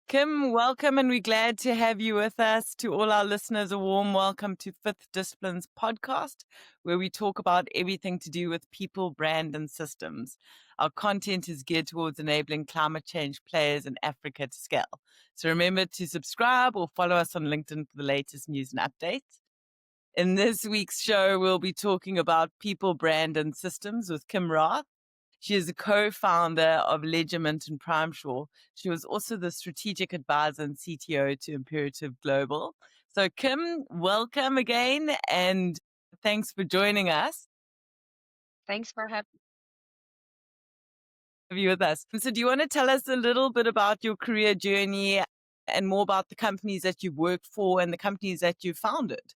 Kim, welcome, and we're glad to have you with us. To all our listeners, a warm welcome to Fifth Disciplines podcast, where we talk about everything to do with people, brand, and systems. Our content is geared towards enabling climate change players in Africa to scale. So remember to subscribe or follow us on LinkedIn for the latest news and updates. In this week's show, we'll be talking about people, brand, and systems with Kim Raath. She is a co-founder of Ledgerment and PrimeShore. She was also the strategic advisor and CTO to Imperative Global. So Kim, welcome again, and thanks for joining us. Thanks for having You with us. So do you want to tell us a little bit about your career journey and more about the companies that you've worked for and the companies that you founded?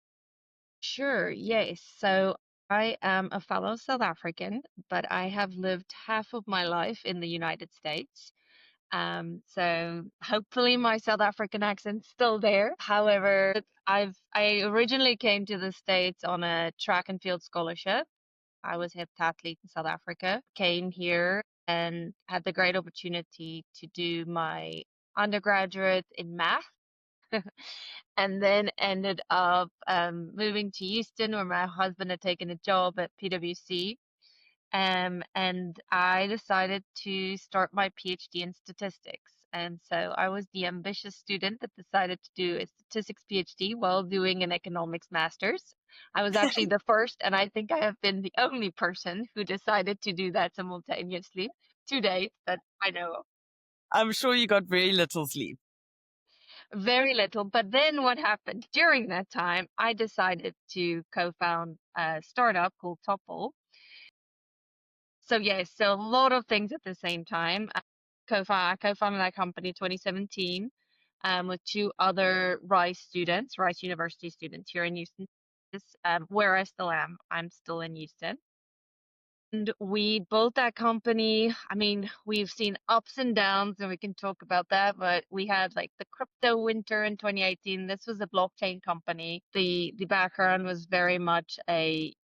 Sure, yes. So I am a fellow South African, but I have lived half of my life in the United States. So hopefully my South African accent's still there. However, I originally came to the States on a track and field scholarship. I was heptathlete in South Africa, came here and had the great opportunity to do my undergraduate in math and then ended up moving to Houston, where my husband had taken a job at PwC. And I decided to start my PhD in statistics. And so I was the ambitious student that decided to do a statistics PhD while doing an economics master's. I was actually the first, and I think I have been the only person who decided to do that simultaneously to date that I know of. I'm sure you got very little sleep. Very little. But then what happened during that time, I decided to co-found a startup called Topple. So yes, so a lot of things at the same time. I co-founded that company in 2017 with two other Rice University students here in Houston, where I still am. I'm still in Houston. And we built that company. I mean, we've seen ups and downs, and we can talk about that, but we had like the crypto winter in 2018. This was a blockchain company. The background was very much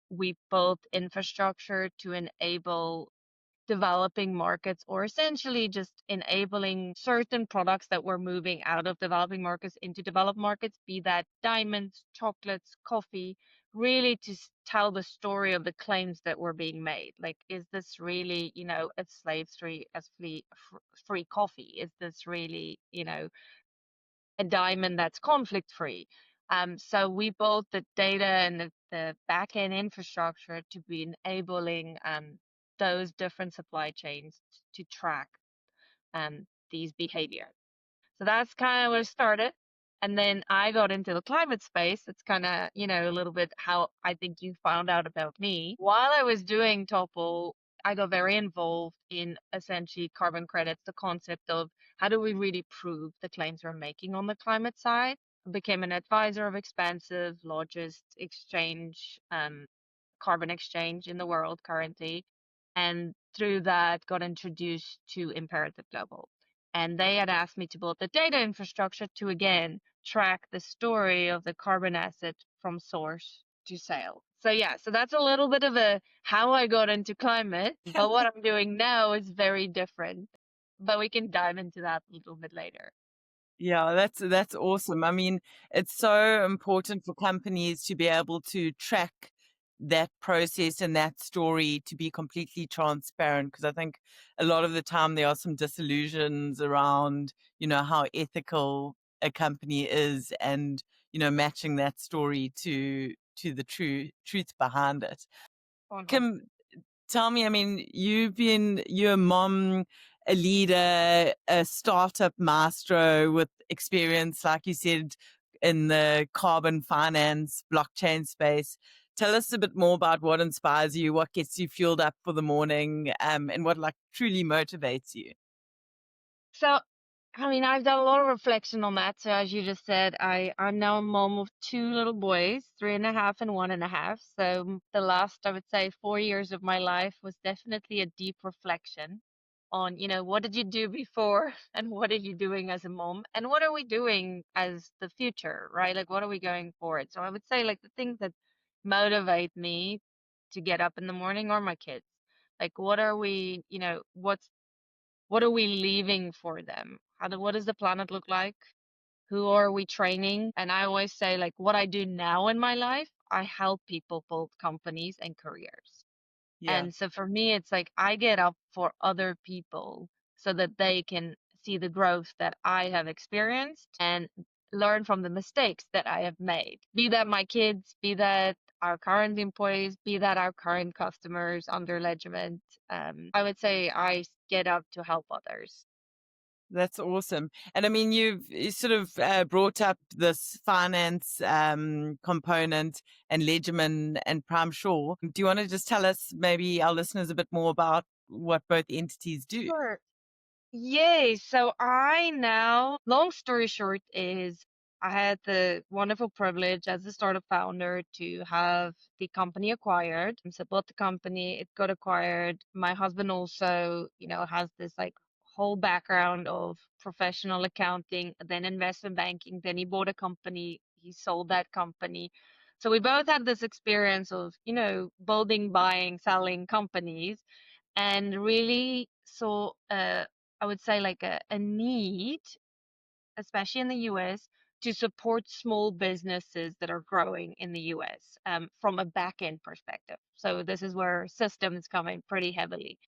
we built infrastructure to enable developing markets, or essentially just enabling certain products that were moving out of developing markets into developed markets, be that diamonds, chocolates, coffee, really to tell the story of the claims that were being made. Like, is this really, a free coffee? Is this really, a diamond that's conflict free? So we built the data and the back end infrastructure to be enabling those different supply chains to track these behaviors. So that's kind of where it started. And then I got into the climate space. It's kind of, a little bit how I think you found out about me. While I was doing Topple, I got very involved in essentially carbon credits, the concept of how do we really prove the claims we're making on the climate side. I became an advisor of Expansive, largest exchange, carbon exchange in the world currently. And through that, got introduced to Imperative Global. And they had asked me to build the data infrastructure to again track the story of the carbon asset from source to sale. So yeah, so that's a little bit of a how I got into climate, but what I'm doing now is very different. But we can dive into that a little bit later. Yeah, that's awesome. I mean, it's so important for companies to be able to track that process and that story to be completely transparent, because I think a lot of the time there are some disillusions around, how ethical a company is and, matching that story to the truth behind it. Kim, 100. tell me, I mean, you're a mom, a leader, a startup maestro with experience, like you said, in the carbon finance, blockchain space. Tell us a bit more about what inspires you, what gets you fueled up for the morning, and what like truly motivates you. So I mean, I've done a lot of reflection on that. So as you just said, I'm now a mom of two little boys, 3.5 and 1.5. So the last, I would say, 4 years of my life was definitely a deep reflection on, what did you do before and what are you doing as a mom and what are we doing as the future, right? Like, what are we going forward? So I would say like the things that motivate me to get up in the morning are my kids. Like, what are we leaving for them? what does the planet look like? Who are we training? And I always say, like, what I do now in my life, I help people build companies and careers. Yeah. And so for me, it's like I get up for other people so that they can see the growth that I have experienced and learn from the mistakes that I have made. Be that my kids, be that our current employees, be that our current customers under Ledgerment. I would say get up to help others. That's awesome. And I mean, you sort of brought up this finance component and Ledgerman and PrimeShore. Do you want to just tell us, maybe our listeners, a bit more about what both entities do? Sure. Yay. So I now, long story short, is I had the wonderful privilege as a startup founder to have the company acquired. So I bought the company, it got acquired. My husband also, has this like whole background of professional accounting, then investment banking. Then he bought a company, he sold that company. So we both had this experience of, building, buying, selling companies and really saw I would say like a need, especially in the US, to support small businesses that are growing in the US from a back end perspective. So this is where systems come in pretty heavily.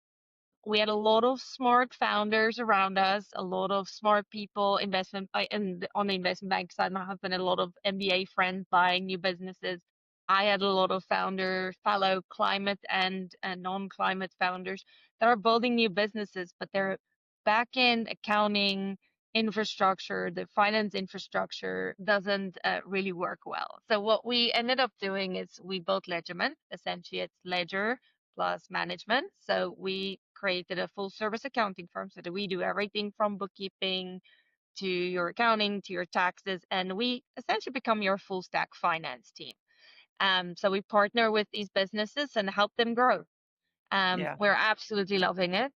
We had a lot of smart founders around us, a lot of smart people, and on the investment bank side, my husband had a lot of MBA friends buying new businesses. I had a lot of fellow climate and non-climate founders that are building new businesses, but their back-end accounting infrastructure, the finance infrastructure doesn't really work well. So what we ended up doing is we built Ledgerment. Essentially, it's ledger plus management. So we created a full service accounting firm so that we do everything from bookkeeping to your accounting to your taxes, and we essentially become your full stack finance team. So we partner with these businesses and help them grow. Yeah. We're absolutely loving it.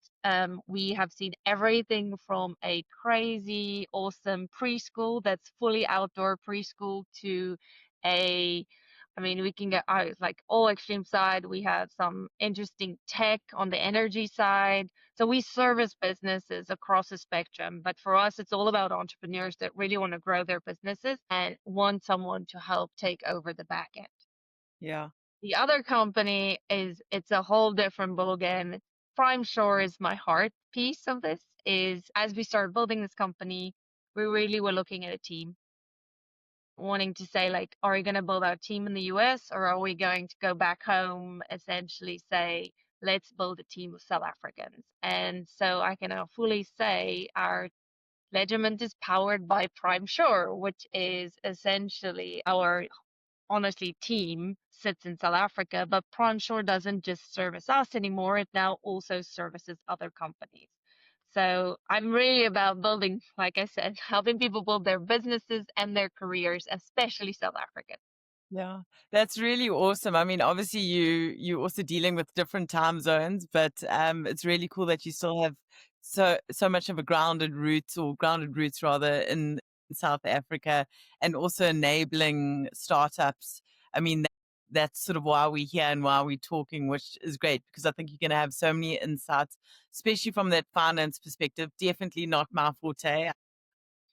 We have seen everything from a crazy, awesome preschool that's fully outdoor preschool to a, I mean, we can get like all extreme side. We have some interesting tech on the energy side. So we service businesses across the spectrum. But for us, it's all about entrepreneurs that really want to grow their businesses and want someone to help take over the back end. Yeah. The other company it's a whole different ballgame. PrimeShore is my heart piece of this. Is as we started building this company, we really were looking at a team, wanting to say like, are we going to build our team in the US or are we going to go back home, essentially say, let's build a team of South Africans? And so I can now fully say our Ledgerment is powered by PrimeShore, which is essentially our honestly team sits in South Africa, but PrimeShore doesn't just service us anymore. It now also services other companies. So I'm really about building, like I said, helping people build their businesses and their careers, especially South African. Yeah, that's really awesome. I mean, obviously you're also dealing with different time zones, but it's really cool that you still have so much of a grounded roots rather in South Africa, and also enabling startups. I mean, that's sort of why we're here and why we're talking, which is great because I think you're going to have so many insights, especially from that finance perspective. Definitely not my forte. I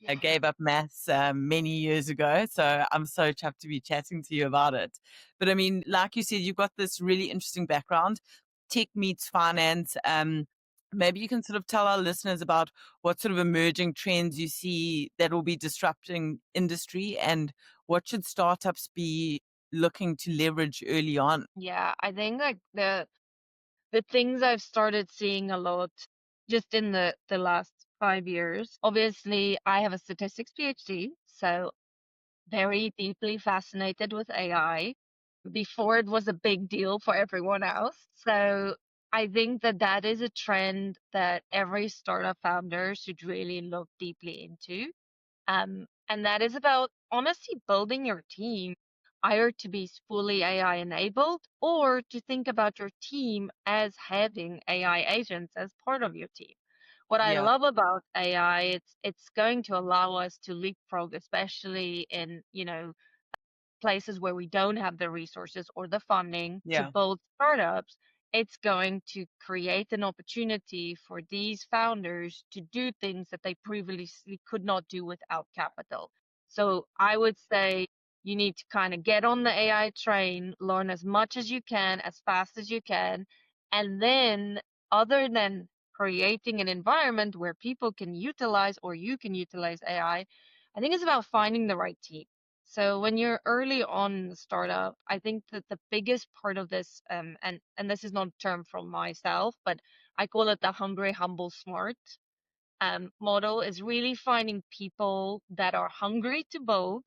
Yeah. gave up maths many years ago. So I'm so chuffed to be chatting to you about it. But I mean, like you said, you've got this really interesting background. Tech meets finance. Maybe you can sort of tell our listeners about what sort of emerging trends you see that will be disrupting industry, and what should startups be looking to leverage early on. Yeah, I think like the things I've started seeing a lot just in the last 5 years. Obviously, I have a statistics PhD, so very deeply fascinated with AI before it was a big deal for everyone else. So I think that that is a trend that every startup founder should really look deeply into. And that is about honestly building your team either to be fully AI enabled or to think about your team as having AI agents as part of your team. What I Yeah, love about AI, it's going to allow us to leapfrog, especially in, places where we don't have the resources or the funding to yeah, build startups it's going to create an opportunity for these founders to do things that they previously could not do without capital. So I would say you need to kind of get on the AI train, learn as much as you can, as fast as you can, and then other than creating an environment where people can utilize or you can utilize I think it's about finding the right team. So when you're early on in the startup, I think that the biggest part of this, and this is not a term from myself, but I call it the hungry, humble, smart model, is really finding people that are hungry to build,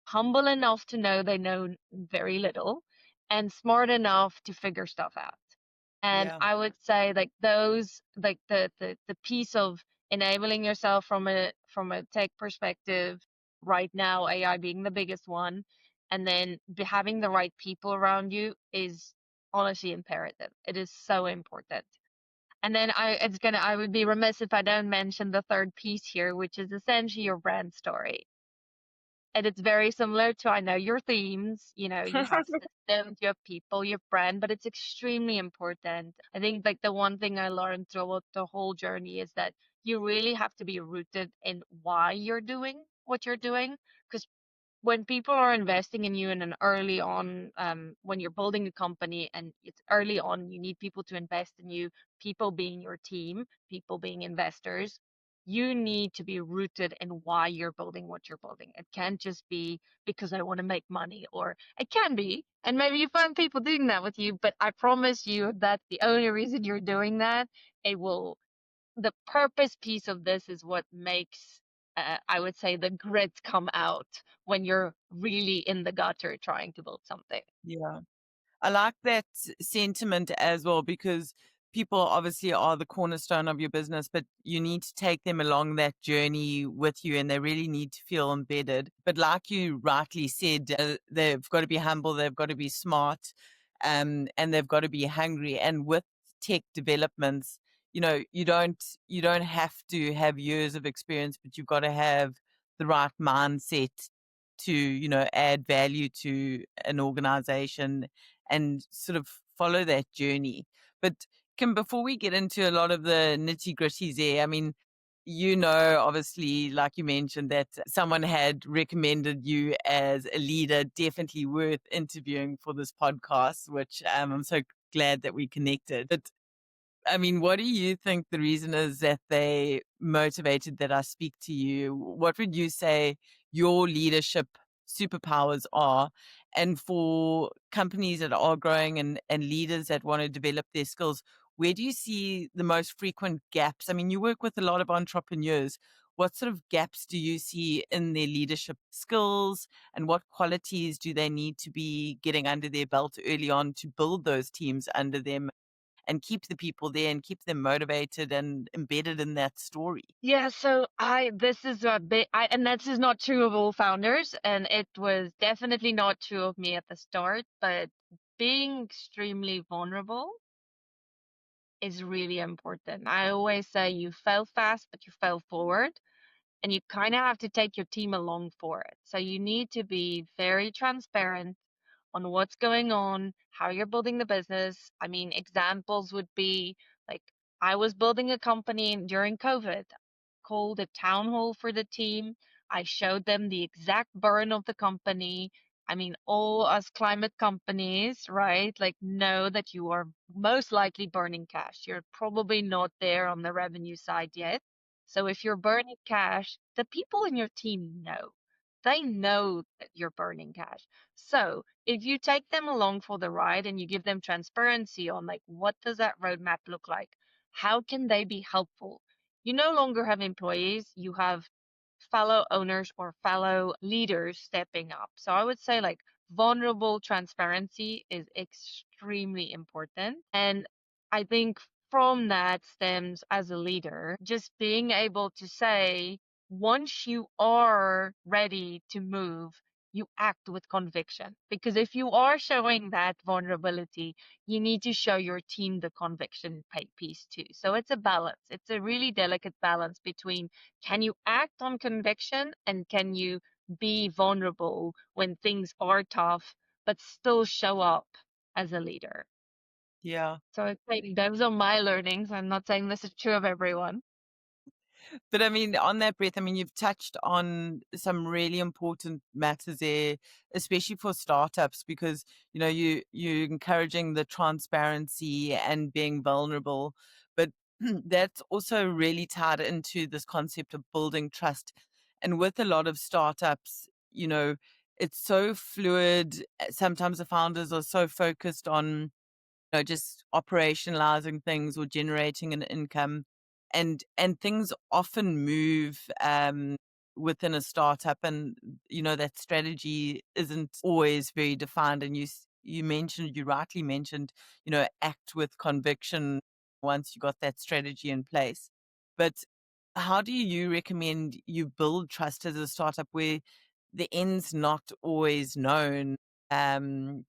humble enough to know they know very little, and smart enough to figure stuff out. And Yeah. I would say like those, like the piece of enabling yourself from a tech perspective, right now AI being the biggest one, and then having the right people around you is honestly imperative. It is so important. And then I would be remiss if I don't mention the third piece here, which is essentially your brand story. And it's very similar to, I know, your themes. You know, you have systems, you have people, you have brand, but it's extremely important. I think like the one thing I learned throughout the whole journey is that you really have to be rooted in why you're doing what you're doing. Because when people are investing in you in an early on, when you're building a company and it's early on, you need people to invest in you, people being your team, people being investors. You need to be rooted in why you're building what you're building. It can't just be because I want to make money, or it can be, and maybe you find people doing that with you, but I promise you that the only reason you're doing that, it will, the purpose piece of this is what makes, I would say, the grit come out when you're really in the gutter trying to build something. Yeah. I like that sentiment as well, because people obviously are the cornerstone of your business, but you need to take them along that journey with you, and they really need to feel embedded. But like you rightly said, they've got to be humble, they've got to be smart, and they've got to be hungry. And with tech developments, you don't have to have years of experience, but you've got to have the right mindset to add value to an organization and sort of follow that journey. But Kim, before we get into a lot of the nitty gritties there, I mean, obviously, like you mentioned, that someone had recommended you as a leader, definitely worth interviewing for this podcast, which I'm so glad that we connected. But I mean, what do you think the reason is that they motivated that I speak to you? What would you say your leadership superpowers are? And for companies that are growing and leaders that want to develop their skills, where do you see the most frequent gaps? I mean, you work with a lot of entrepreneurs. What sort of gaps do you see in their leadership skills, and what qualities do they need to be getting under their belt early on to build those teams under them and keep the people there and keep them motivated and embedded in that story? Yeah, so this is a bit, and this is not true of all founders, and it was definitely not true of me at the start, but being extremely vulnerable is really important. I always say you fail fast, but you fail forward. And you kind of have to take your team along for it. So you need to be very transparent on what's going on, how you're building the business. I mean, examples would be like I was building a company during COVID, called a town hall for the team. I showed them the exact burn of the company. I mean, all us climate companies, right? Like, know that you are most likely burning cash. You're probably not there on the revenue side yet. So if you're burning cash, the people in your team know. They know that you're burning cash. So if you take them along for the ride and you give them transparency on like what does that roadmap look like? How can they be helpful? You no longer have employees, you have fellow owners or fellow leaders stepping up. So I would say like vulnerable transparency is extremely important. And I think from that stems, as a leader, just being able to say, once you are ready to move, you act with conviction. Because if you are showing that vulnerability, you need to show your team the conviction piece too. So it's a balance. It's a really delicate balance between, can you act on conviction and can you be vulnerable when things are tough, but still show up as a leader? Yeah. So I think those are my learnings. I'm not saying this is true of everyone. But I mean, on that breath, I mean, you've touched on some really important matters there, especially for startups, because you're encouraging the transparency and being vulnerable, but that's also really tied into this concept of building trust. And with a lot of startups, it's so fluid. Sometimes the founders are so focused on just operationalizing things or generating an income. And things often move within a startup, and that strategy isn't always very defined. And you rightly mentioned, act with conviction once you got that strategy in place. But how do you recommend you build trust as a startup where the end's not always known? And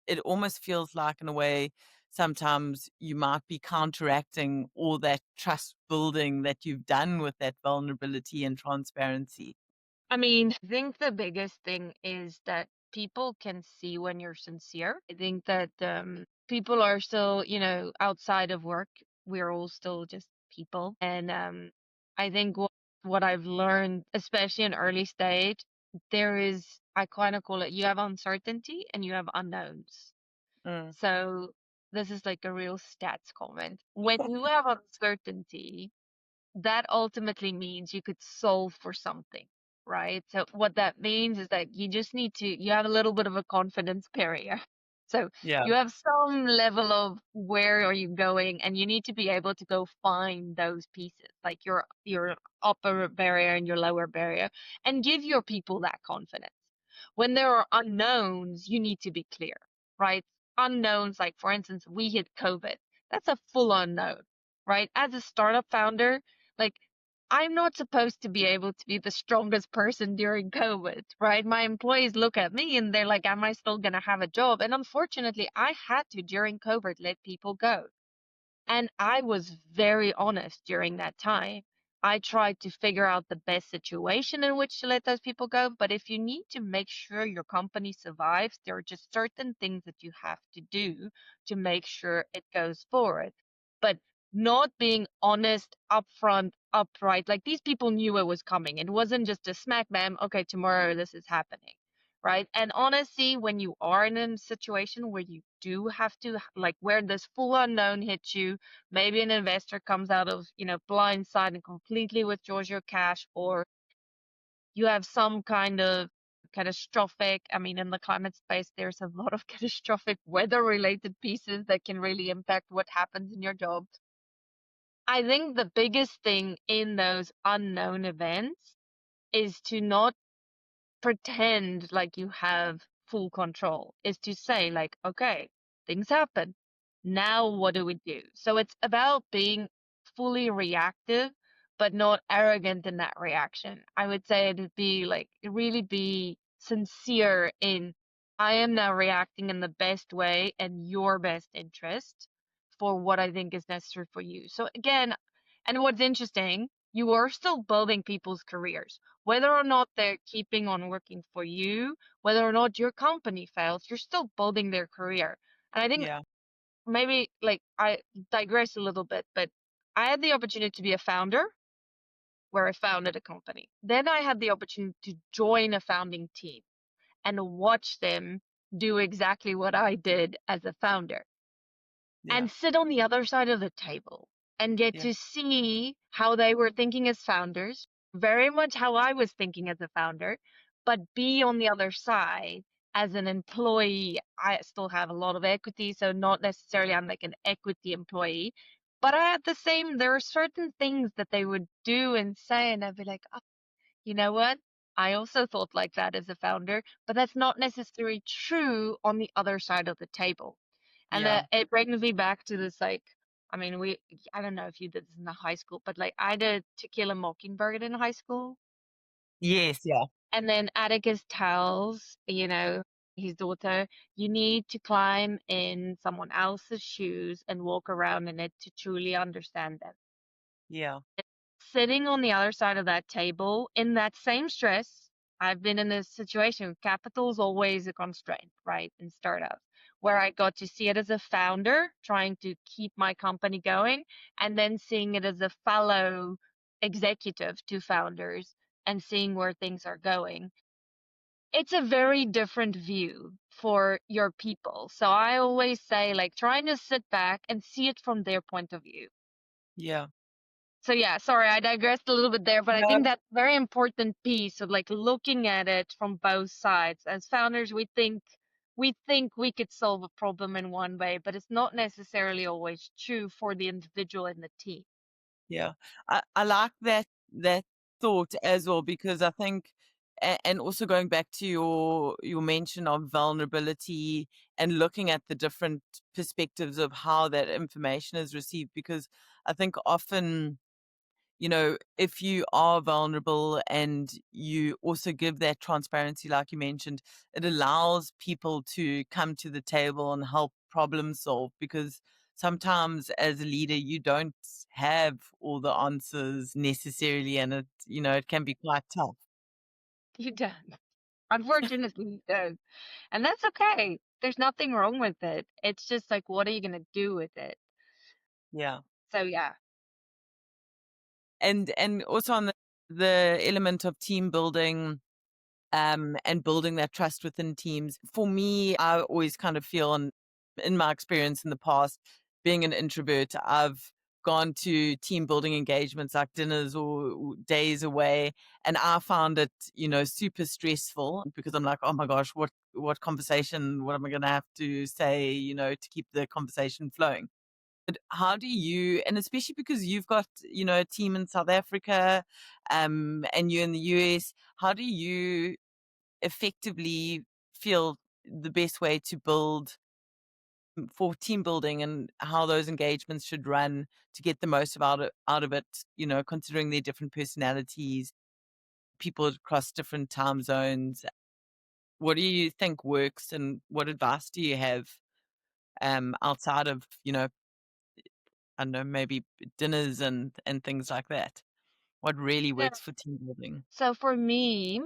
it almost feels like, in a way, sometimes you might be counteracting all that trust building that you've done with that vulnerability and transparency. I mean, I think the biggest thing is that people can see when you're sincere. I think that people are still, outside of work, we're all still just people. And I think what I've learned, especially in early stage, there is, I kind of call it, you have uncertainty and you have unknowns. Mm, So this is like a real stats comment. When you have uncertainty, that ultimately means you could solve for something, right? So what that means is that you just need to, you have a little bit of a confidence barrier. So yeah, you have some level of where are you going, and you need to be able to go find those pieces, like your upper barrier and your lower barrier, and give your people that confidence. When there are unknowns, you need to be clear, right? Unknowns, like for instance, we hit COVID. That's a full unknown, right? As a startup founder, like, I'm not supposed to be able to be the strongest person during COVID, right? My employees look at me and they're like, am I still going to have a job? And unfortunately, I had to, during COVID, let people go. And I was very honest during that time. I tried to figure out the best situation in which to let those people go. But if you need to make sure your company survives, there are just certain things that you have to do to make sure it goes forward. But not being honest, upfront, upright, like these people knew it was coming. It wasn't just a smack bam, okay, tomorrow this is happening, right? And honestly, when you are in a situation where you do have to, like where this full unknown hits you, maybe an investor comes out of, blindside and completely withdraws your cash, or you have some kind of catastrophic, I mean, in the climate space, there's a lot of catastrophic weather related pieces that can really impact what happens in your job. I think the biggest thing in those unknown events is to not pretend like you have full control, is to say like, okay, things happen. Now what do we do? So it's about being fully reactive, but not arrogant in that reaction. I would say it'd be like really be sincere in, I am now reacting in the best way and your best interest for what I think is necessary for you. So again, and what's interesting, you are still building people's careers. Whether or not they're keeping on working for you, whether or not your company fails, you're still building their career. And I think yeah, maybe like I digress a little bit, but I had the opportunity to be a founder where I founded a company. Then I had the opportunity to join a founding team and watch them do exactly what I did as a founder yeah, and sit on the other side of the table and get yeah, to see how they were thinking as founders, very much how I was thinking as a founder, but be on the other side as an employee. I still have a lot of equity, so not necessarily I'm like an equity employee, but I had the same, there are certain things that they would do and say, and I'd be like, oh, you know what? I also thought like that as a founder, but that's not necessarily true on the other side of the table. And yeah. it brings me back to this, like, I mean, I don't know if you did this in the high school, but like I did To Kill a Mockingbird in high school. Yes, yeah, And then Atticus tells, his daughter, you need to climb in someone else's shoes and walk around in it to truly understand them. yeah, Sitting on the other side of that table in that same stress, I've been in this situation. Capital is always a constraint, right? In startups. where I got to see it as a founder trying to keep my company going, and then seeing it as a fellow executive to founders and seeing where things are going. It's a very different view for your people. So I always say, like, trying to sit back and see it from their point of view. Yeah. So yeah, sorry, I digressed a little bit there, but I No, think that's a very important piece of like looking at it from both sides. As founders, we think we could solve a problem in one way, but it's not necessarily always true for the individual in the team. yeah. I like that thought as well, because I think and also going back to your mention of vulnerability and looking at the different perspectives of how that information is received, because I think often, if you are vulnerable and you also give that transparency, like you mentioned, it allows people to come to the table and help problem solve, because sometimes as a leader, you don't have all the answers necessarily. And it can be quite tough. You don't. Unfortunately, you don't. And that's okay. There's nothing wrong with it. It's just like, what are you going to do with it? Yeah. So yeah. And also on the element of team building, and building that trust within teams. For me, I always kind of feel, in my experience in the past, being an introvert, I've gone to team building engagements like dinners or days away, and I found it, super stressful, because I'm like, oh my gosh, what conversation, what am I going to have to say, to keep the conversation flowing? But how do you, and especially because you've got, a team in South Africa, and you in the US, how do you effectively feel the best way to build for team building, and how those engagements should run to get the most out of it, considering their different personalities, people across different time zones? What do you think works, and what advice do you have, outside of, I don't know, maybe dinners and things like that? What really Yeah. works for team building? So for me,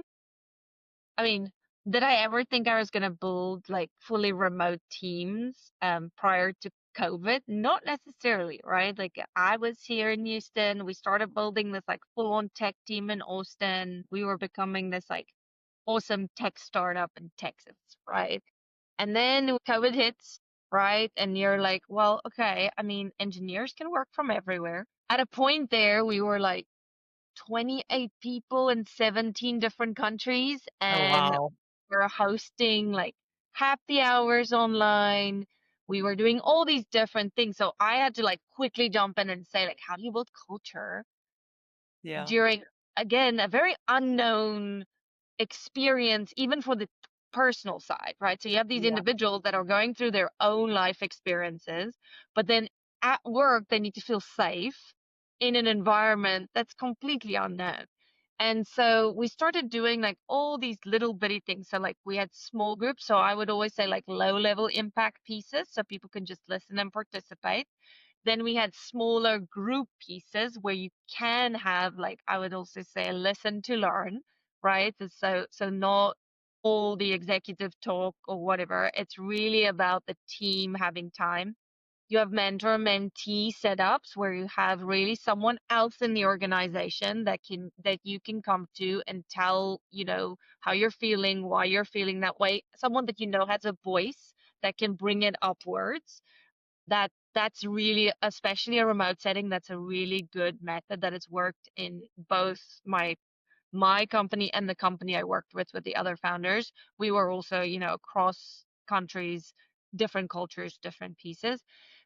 I mean, did I ever think I was gonna build like fully remote teams prior to COVID? Not necessarily, right? Like I was here in Houston, we started building this like full-on tech team in Austin. We were becoming this like awesome tech startup in Texas, right? And then COVID hits, right? And you're like, well, okay, I mean, engineers can work from everywhere. At a point there, we were like 28 people in 17 different countries, Oh, and wow. we're hosting like happy hours online. We were doing all these different things. So I had to like quickly jump in and say, like, how do you build culture Yeah. during, again, a very unknown experience, even for the personal side, right? So you have these Yeah. individuals that are going through their own life experiences, but then at work, they need to feel safe in an environment that's completely unknown. And so we started doing like all these little bitty things. So, like, we had small groups. So I would always say like low level impact pieces so people can just listen and participate. Then we had smaller group pieces where you can have, like, I would also say a listen to learn, right? So not all the executive talk or whatever. It's really about the team having time. You have mentor mentee setups where you have really someone else in the organization that you can come to and tell, how you're feeling, why you're feeling that way. Someone that has a voice that can bring it upwards. That's really, especially a remote setting, that's a really good method that has worked in both my company and the company I worked with the other founders. We were also, across countries, different cultures, different pieces.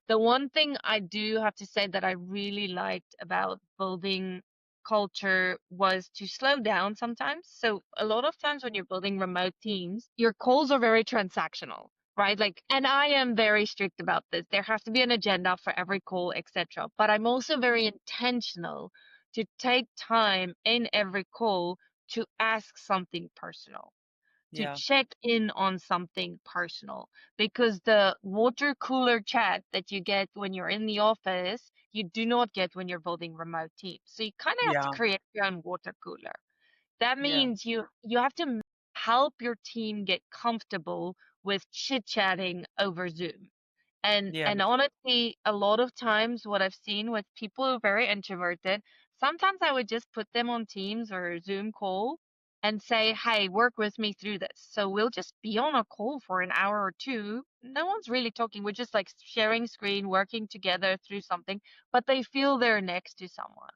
The one thing I do have to say that I really liked about building culture was to slow down sometimes. So a lot of times when you're building remote teams, your calls are very transactional, right? Like, and I am very strict about this. There has to be an agenda for every call, etc. But I'm also very intentional to take time in every call to ask something personal, to Yeah. check in on something personal, because the water cooler chat that you get when you're in the office, you do not get when you're building remote teams. So you kind of have to Yeah. create your own water cooler. That Yeah. means you have to help your team get comfortable with chit-chatting over Zoom. Yeah. And honestly, a lot of times what I've seen with people who are very introverted, sometimes I would just put them on Teams or Zoom call and say, "Hey, work with me through this." So we'll just be on a call for an hour or two. No one's really talking. We're just like sharing screen, working together through something, but they feel they're next to someone.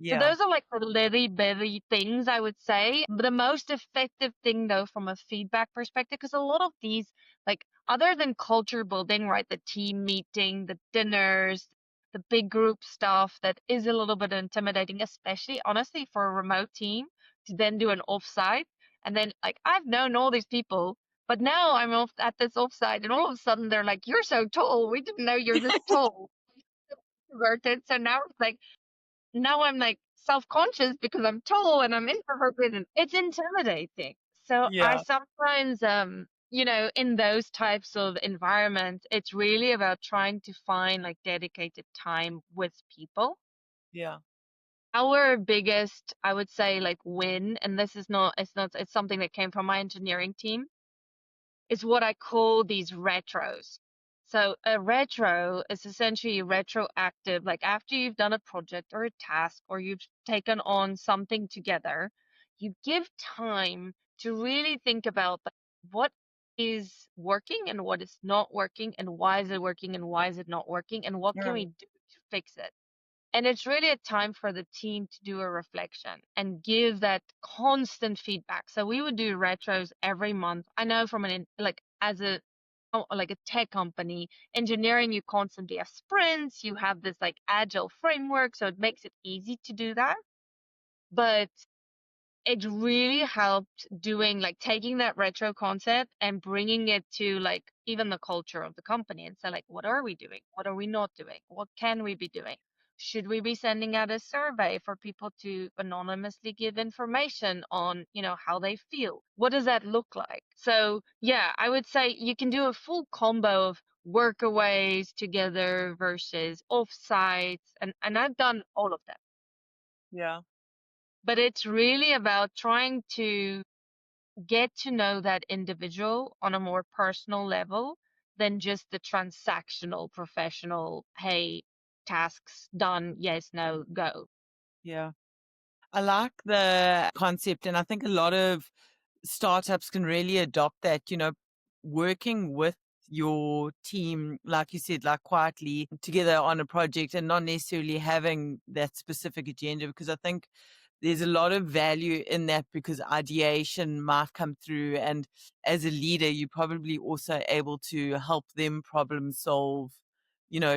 So Yeah. those are like the little bitty things I would say. The most effective thing though, from a feedback perspective, because a lot of these, like other than culture building, right? The team meeting, the dinners, the big group stuff that is a little bit intimidating, especially honestly for a remote team to then do an offsite. And then like I've known all these people, but now I'm off at this offsite and all of a sudden they're like, "You're so tall. We didn't know you're this tall." Introverted. So now I'm like self-conscious because I'm tall and I'm introverted and it's intimidating. So I Yeah. sometimes, in those types of environments, it's really about trying to find like dedicated time with people. Yeah. Our biggest, I would say, like win, and this is not, it's something that came from my engineering team, is what I call these retros. So a retro is essentially retroactive, like after you've done a project or a task or you've taken on something together, you give time to really think about what is working and what is not working and why is it working and why is it not working and what can we Mm. do to fix it. And it's really a time for the team to do a reflection and give that constant feedback. So we would do retros every month. I know from like as a like a tech company, engineering, you constantly have sprints, you have this like agile framework, so it makes it easy to do that. But it really helped doing like taking that retro concept and bringing it to like even the culture of the company and say like, what are we doing, what are we not doing, what can we be doing, should we be sending out a survey for people to anonymously give information on, how they feel, what does that look like. So yeah, I would say you can do a full combo of workaways together versus off sites, and I've done all of them, Yeah. but it's really about trying to get to know that individual on a more personal level than just the transactional professional, hey, tasks done, yes, no, go. Yeah. I like the concept, and I think a lot of startups can really adopt that, working with your team, like you said, like quietly together on a project and not necessarily having that specific agenda, because I think there's a lot of value in that because ideation might come through. And as a leader, you're probably also able to help them problem solve,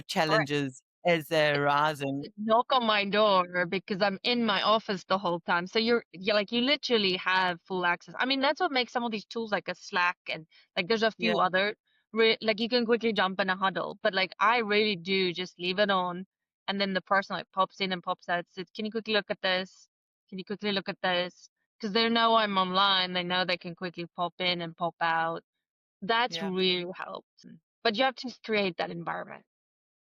challenges as they're arising. Knock on my door because I'm in my office the whole time. So you're like you literally have full access. I mean, that's what makes some of these tools like a Slack and like there's a Yeah. few other like you can quickly jump in a huddle, but like I really do just leave it on and then the person like pops in and pops out, says, "Can you quickly look at this? Can you quickly look at this?" Because they know I'm online, they know they can quickly pop in and pop out. That's Yeah. really helped. But you have to create that environment.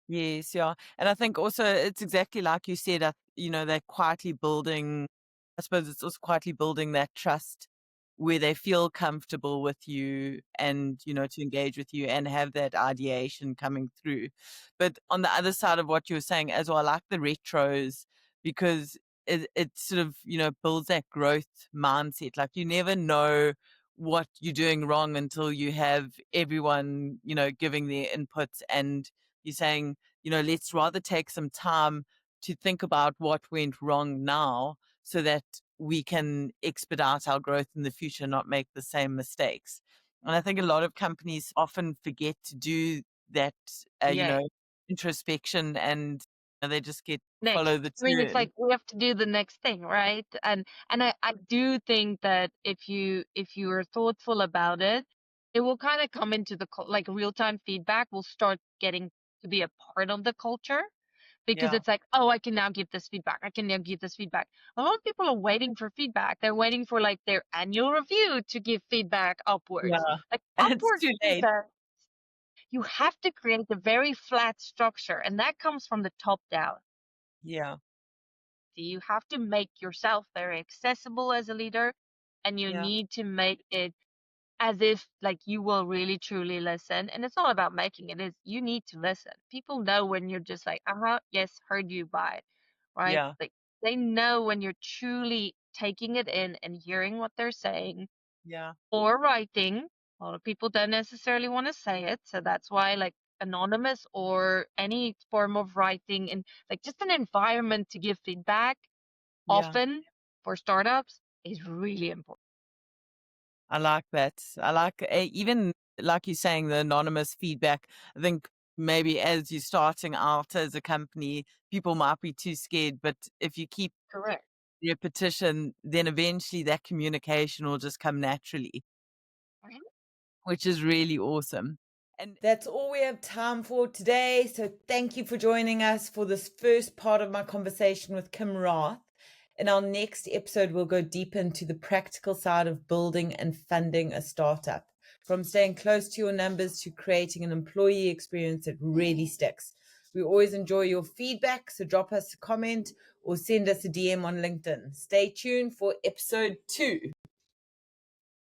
Yes, yeah. And I think also it's exactly like you said, they're quietly building, I suppose it's also quietly building that trust where they feel comfortable with you and, to engage with you and have that ideation coming through. But on the other side of what you were saying as well, I like the retros because it sort of, builds that growth mindset. Like you never know what you're doing wrong until you have everyone, giving their inputs and you're saying, let's rather take some time to think about what went wrong now so that we can expedite our growth in the future, not make the same mistakes. And I think a lot of companies often forget to do that, uh, you Yeah. know, introspection and they just get Next. follow the I mean, it's turn. like we have to do the next thing, right? And I do think that if you are thoughtful about it, it will kind of come into the like real-time feedback will start getting to be a part of the culture because Yeah. it's like, oh, I can now give this feedback. I can now give this feedback. A lot of people are waiting for feedback. They're waiting for like their annual review to give feedback upwards. Yeah. Like And it's upward too late. feedback, you have to create a very flat structure, and that comes from the top down. Yeah. You have to make yourself very accessible as a leader, and you Yeah. need to make it as if like you will really truly listen. And it's not about making it, is you need to listen. People know when you're just like, uh-huh, yes, heard you, bye. Right? Yeah. Like they know when you're truly taking it in and hearing what they're saying Yeah. or writing. A lot of people don't necessarily want to say it. So that's why like anonymous or any form of writing and like just an environment to give feedback Yeah. often for startups is really important. I like that. I like even like you're saying, the anonymous feedback. I think maybe as you're starting out as a company, people might be too scared, but if you keep Correct. repetition, then eventually that communication will just come naturally, Right? which is really awesome. And that's all we have time for today. So thank you for joining us for this first part of my conversation with Kim Raath. In our next episode, we'll go deeper into the practical side of building and funding a startup, from staying close to your numbers to creating an employee experience that really sticks. We always enjoy your feedback, so drop us a comment or send us a DM on LinkedIn. Stay tuned for episode 2.